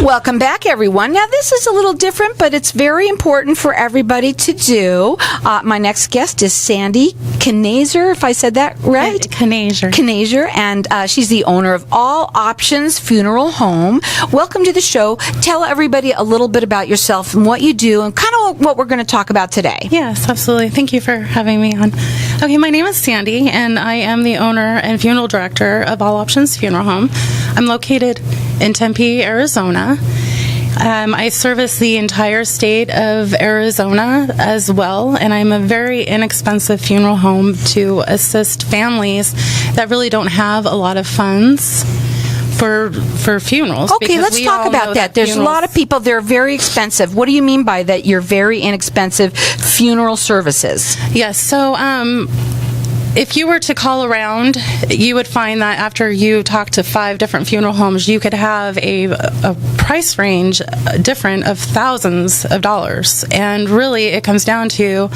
Welcome back, everyone. Now, this is a little different, but it's very important for everybody to do. My next guest is Sandy Knazer, if I said that right. Knazer, and she's the owner of All Options Funeral Home. Welcome to the show. Tell everybody a little bit about yourself and what you do and kind of what we're going to talk about today. Yes, absolutely. Thank you for having me on. Okay, my name is Sandy, and I am the owner and funeral director of All Options Funeral Home. I'm located in Tempe, Arizona. I service the entire state of Arizona as well, and I'm a very inexpensive funeral home to assist families that really don't have a lot of funds for funerals. Okay, let's talk about that. There's a lot of people, they're very expensive. What do you mean by that? You're very inexpensive funeral services. Yes, so if you were to call around, you would find that after you talk to 5 different funeral homes, you could have a price range different of thousands of dollars. And really, it comes down to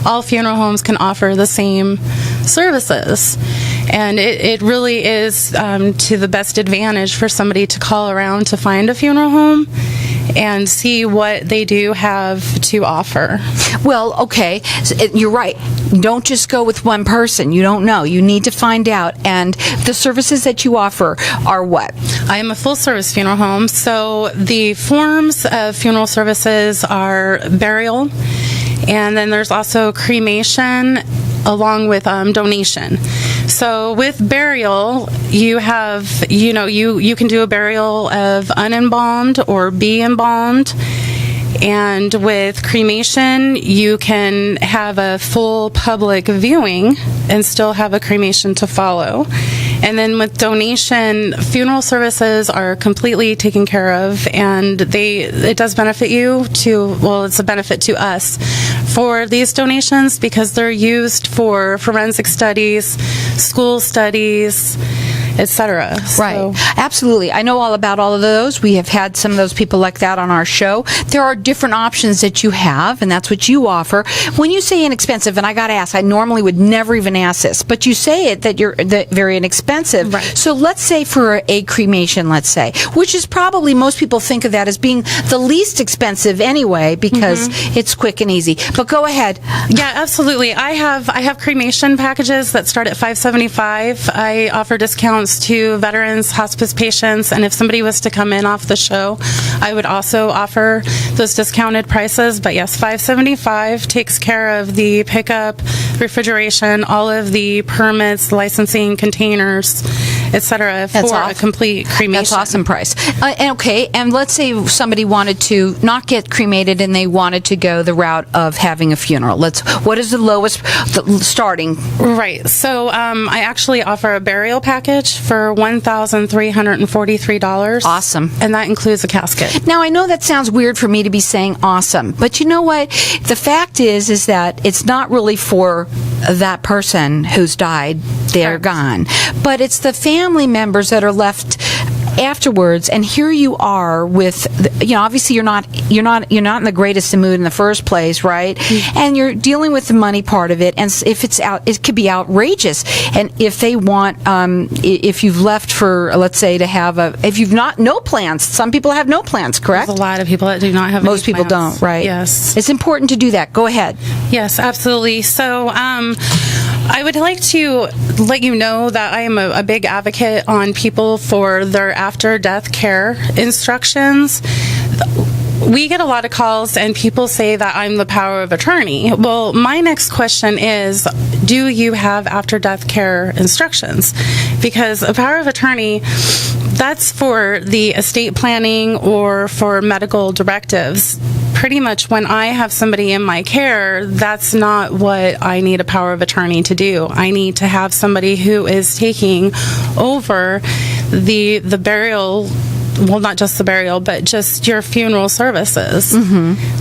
all funeral homes can offer the same services. And it really is to the best advantage for somebody to call around to find a funeral home and see what they do have to offer. Well, okay, you're right. Don't just go with one person. You don't know. You need to find out. And the services that you offer are what? I am a full-service funeral home. So the forms of funeral services are burial, and then there's also cremation along with donation. So with burial, you have, you can do a burial of unembalmed or be embalmed. And with cremation, you can have a full public viewing and still have a cremation to follow. And then with donation, funeral services are completely taken care of, and it does benefit you it's a benefit to us for these donations because they're used for forensic studies, school studies, etc. Right. So, absolutely. I know all about all of those. We have had some of those people like that on our show. There are different options that you have, and that's what you offer. When you say inexpensive, and I got to ask, I normally would never even ask this, but you say it that you're very inexpensive. Right. So let's say for a cremation, let's say, which is probably most people think of that as being the least expensive anyway because it's quick and easy. But go ahead. Yeah, absolutely. I have cremation packages that start at $575. I offer discounts to veterans, hospice patients, and if somebody was to come in off the show, I would also offer those discounted prices. But yes, $575 takes care of the pickup, refrigeration, all of the permits, licensing, containers, etc. for a complete cremation. That's awesome price. And let's say somebody wanted to not get cremated and they wanted to go the route of having a funeral. What is the lowest starting? Right. So I actually offer a burial package for $1,343. Awesome. And that includes a casket. Now, I know that sounds weird for me to be saying awesome, but you know what? The fact is that it's not really for that person who's died. They're gone. But it's the family members that are left afterwards, and here you are with, obviously you're not in the greatest mood in the first place, right? And you're dealing with the money part of it, and if it's out, it could be outrageous. And if they want, if you've left for, let's say, to have if you've no plans, some people have no plans, correct? There's a lot of people that do not have Most people don't, right? Yes. It's important to do that. Go ahead. Yes, absolutely. So, I would like to let you know that I am a big advocate on people for their after-death care instructions. We get a lot of calls and people say that I'm the power of attorney. Well, my next question is, do you have after-death care instructions? Because a power of attorney, that's for the estate planning or for medical directives. Pretty much when I have somebody in my care, that's not what I need a power of attorney to do. I need to have somebody who is taking over the burial well, not just the burial, but just your funeral services.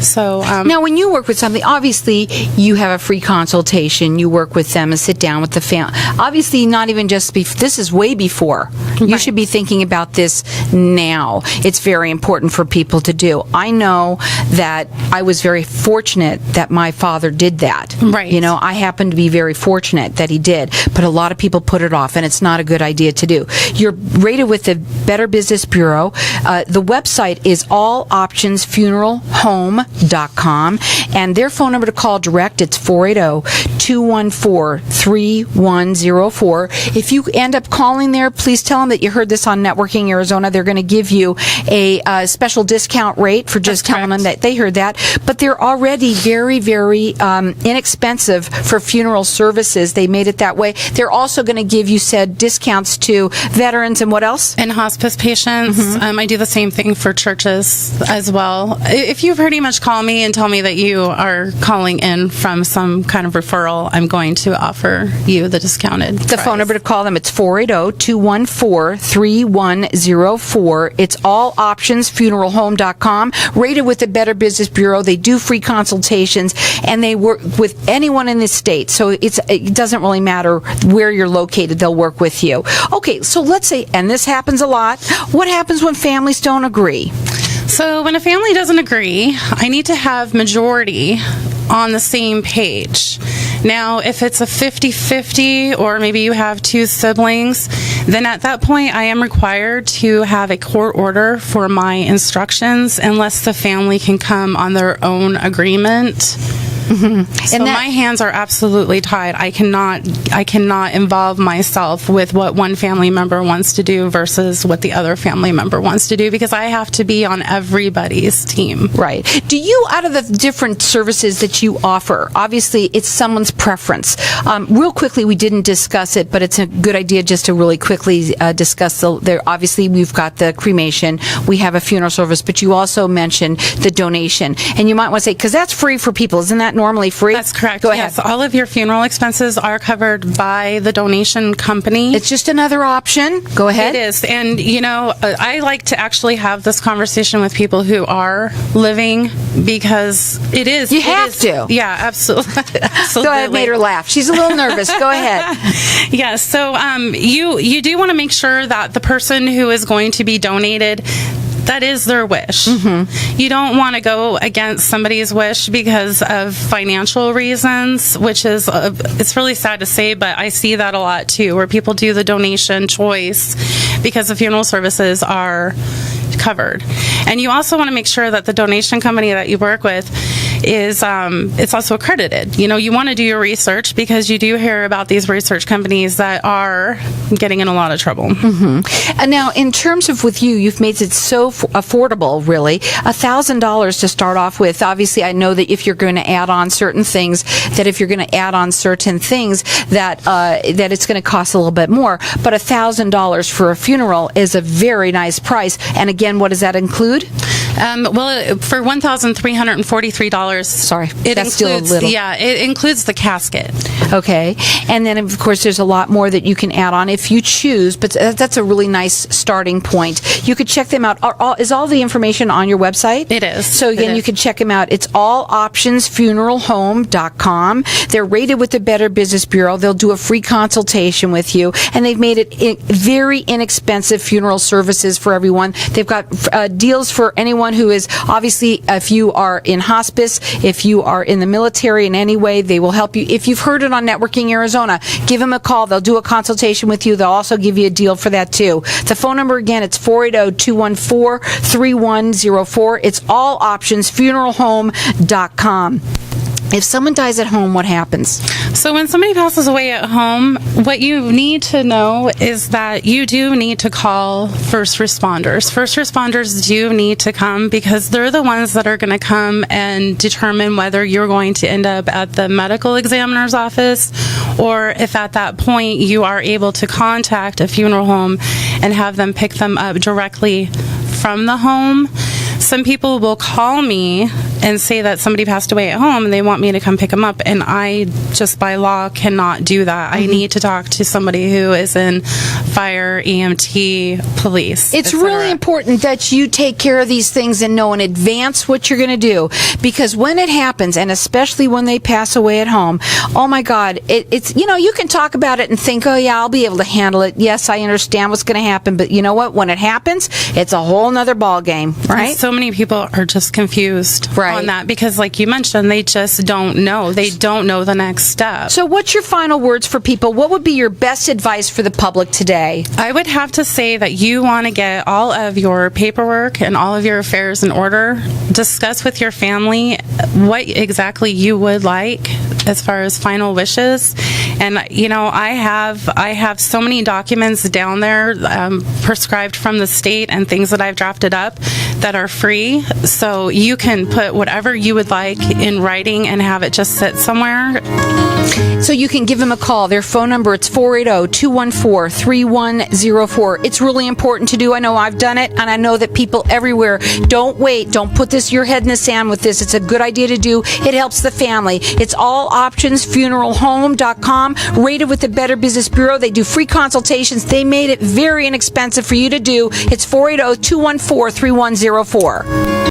So Now, when you work with something, obviously you have a free consultation. You work with them and sit down with the family. Obviously, not even just this is way before. You should be thinking about this now. It's very important for people to do. I know that I was very fortunate that my father did that. Right. You know, I happen to be very fortunate that he did, but a lot of people put it off, and it's not a good idea to do. You're rated with the Better Business Bureau. The website is alloptionsfuneralhome.com, and their phone number to call direct, it's 480-214-3104. If you end up calling there, please tell them that you heard this on Networking Arizona. They're going to give you a special discount rate for just telling them that they heard that. But they're already very, very inexpensive for funeral services. They made it that way. They're also going to give you said discounts to veterans and what else? and hospice patients. I do the same thing for churches as well. If you pretty much call me and tell me that you are calling in from some kind of referral, I'm going to offer you the discounted The price. phone number to call them, it's 480-214-3104. It's alloptionsfuneralhome.com. Rated with the Better Business Bureau. They do free consultations, and they work with anyone in the state. So it doesn't really matter where you're located. They'll work with you. Okay, so let's say, and this happens a lot, what happens when families don't agree? So when a family doesn't agree, I need to have majority on the same page. Now, if it's a 50-50, or maybe you have two siblings, then at that point I am required to have a court order for my instructions unless the family can come on their own agreement. So And my hands are absolutely tied. I cannot involve myself with what one family member wants to do versus what the other family member wants to do, because I have to be on everybody's team. Right. Do you, out of the different services that you offer, obviously it's someone's preference. Real quickly, we didn't discuss it, but it's a good idea just to really quickly discuss obviously we've got the cremation, we have a funeral service, but you also mentioned the donation. And you might want to say, because that's free for people, isn't that normally free? That's correct. Go ahead. Yes, all of your funeral expenses are covered by the donation company. It's just another option. Go ahead. It is. And, I like to actually have this conversation with people who are living, because it is. You have to. Yeah, absolutely. Absolutely. Go ahead, made her laugh. She's a little nervous. Go ahead. Yes. So you do want to make sure that the person who is going to be donated, that is their wish. You don't want to go against somebody's wish because of financial reasons, which is, it's really sad to say, but I see that a lot too, where people do the donation choice because the funeral services are covered. And you also want to make sure that the donation company that you work with is it's also accredited. You want to do your research, because you do hear about these research companies that are getting in a lot of trouble. And now, in terms of with you, you've made it so affordable, really. $1,000 to start off with. Obviously, I know that if you're going to add on certain things, that it's going to cost a little bit more. But $1,000 for a funeral is a very nice price. And again, what does that include? For $1,343. Sorry, it that's still a little. Yeah, it includes the casket. Okay, and then of course there's a lot more that you can add on if you choose, but that's a really nice starting point. You could check them out. Is all the information on your website? It is. So again, you can check them out. It's alloptionsfuneralhome.com. They're rated with the Better Business Bureau. They'll do a free consultation with you, and they've made it very inexpensive funeral services for everyone. They've got deals for anyone who is, obviously, if you are in hospice, if you are in the military in any way, they will help you. If you've heard it on Networking Arizona, give them a call. They'll do a consultation with you. They'll also give you a deal for that too. The phone number again, it's 480-214-3104. It's alloptionsfuneralhome.com. If someone dies at home, what happens? So when somebody passes away at home, what you need to know is that you do need to call first responders. First responders do need to come, because they're the ones that are going to come and determine whether you're going to end up at the medical examiner's office, or if at that point you are able to contact a funeral home and have them pick them up directly from the home. Some people will call me and say that somebody passed away at home and they want me to come pick them up, and I just by law cannot do that. I need to talk to somebody who is in fire, EMT, police. It's really important that you take care of these things and know in advance what you're going to do, because when it happens, and especially when they pass away at home, oh my God, it's, you can talk about it and think, oh yeah, I'll be able to handle it. Yes, I understand what's going to happen, but you know what? When it happens, it's a whole nother ball game, right? So many people are just confused on that because, like you mentioned, they just don't know. They don't know the next step. So what's your final words for people? What would be your best advice for the public today? I would have to say that you want to get all of your paperwork and all of your affairs in order. Discuss with your family what exactly you would like as far as final wishes. And I have so many documents down there prescribed from the state and things that I've drafted up that are free, so you can put whatever you would like in writing and have it just sit somewhere. So you can give them a call. Their phone number, it's 480-214-3104. It's really important to do. I know I've done it, and I know that people everywhere, don't wait. Don't put your head in the sand with this. It's a good idea to do. It helps the family. It's alloptionsfuneralhome.com, rated with the Better Business Bureau. They do free consultations. They made it very inexpensive for you to do. It's 480-214-3104.